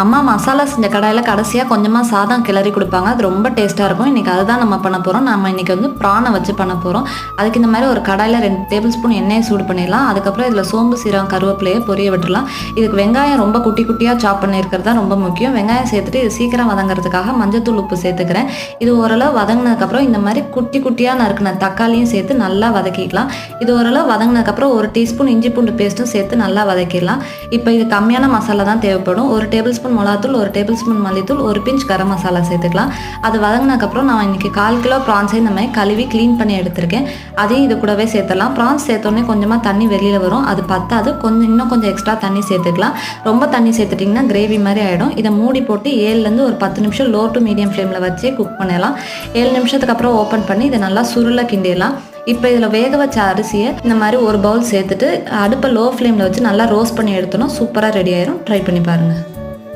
அம்மா மசாலா செஞ்ச கடாயில் கடைசியாக கொஞ்சமாக சாதம் கிளறி கொடுப்பாங்க. அது ரொம்ப டேஸ்ட்டாக இருக்கும். இன்றைக்கி அதுதான் நம்ம பண்ண போகிறோம். நம்ம இன்றைக்கி வந்து ப்ரானை வச்சு பண்ண போகிறோம். அதுக்கு இந்த மாதிரி ஒரு கடாயில் 2 டேபிள் ஸ்பூன் எண்ணெயை சூடு பண்ணிடலாம். அதுக்கப்புறம் இதில் சோம்பு, சீரகம், கருவேப்பிலையை பொரிய விட்டுடலாம். இதுக்கு வெங்காயம் ரொம்ப குட்டி குட்டியாக சாப் பண்ணியிருக்கிறது தான் ரொம்ப முக்கியம். வெங்காயம் சேர்த்துட்டு இது சீக்கிரம் வதங்கிறதுக்காக மஞ்சத்தூள், உப்பு சேர்த்துக்கிறேன். இது ஓரளவு வதங்கினதுக்கப்புறம் இந்த மாதிரி குட்டி குட்டியாக நறுக்கின தக்காளியும் சேர்த்து நல்லா வதக்கிக்கலாம். இது ஓரளவு வதங்கினதுக்கப்புறம் 1 டீஸ்பூன் இஞ்சி பூண்டு பேஸ்ட்டும் சேர்த்து நல்லா வதக்கிடலாம். இப்போ இது கம்மியான மசாலா தான் தேவைப்படும். 1 டேபிள் ஸ்பூன் மிளகாத்தூள், 1 டேபிள் ஸ்பூன் மல்லித்தூள், 1 பிஞ்ச் கரம் மசாலா சேர்த்துக்கலாம். அது வதங்கினதுக்கப்புறம் நான் இன்றைக்கி 1/4 கிலோ ப்ரான்ஸை இந்த மாதிரி கழுவி க்ளீன் பண்ணி எடுத்திருக்கேன். அதையும் இது கூடவே சேர்த்துடலாம். ப்ரான்ஸ் சேர்த்தோடனே கொஞ்சமாக தண்ணி வெளியில் வரும். அது பத்தாது, இன்னும் கொஞ்சம் எக்ஸ்ட்ரா தண்ணி சேர்த்துக்கலாம். ரொம்ப தண்ணி சேர்த்துட்டிங்கன்னா கிரேவி மாதிரி ஆகிடும். இதை மூடி போட்டு 7லேருந்து ஒரு 10 நிமிஷம் லோ டு மீடியம் ஃப்ளேமில் வச்சே குக் பண்ணலாம். 7 நிமிஷத்துக்கு அப்புறம் ஓப்பன் பண்ணி இதை நல்லா சுருளை கிண்டிடலாம். இப்போ இதில் வேக வச்ச அரிசியை இந்த மாதிரி ஒரு பவுல் சேர்த்துட்டு அடுப்பை லோ ஃப்ளேமில் வச்சு நல்லா ரோஸ்ட் பண்ணி எடுத்தோன்னா சூப்பராக ரெடி ஆயிரும். ட்ரை பண்ணி பாருங்கள்.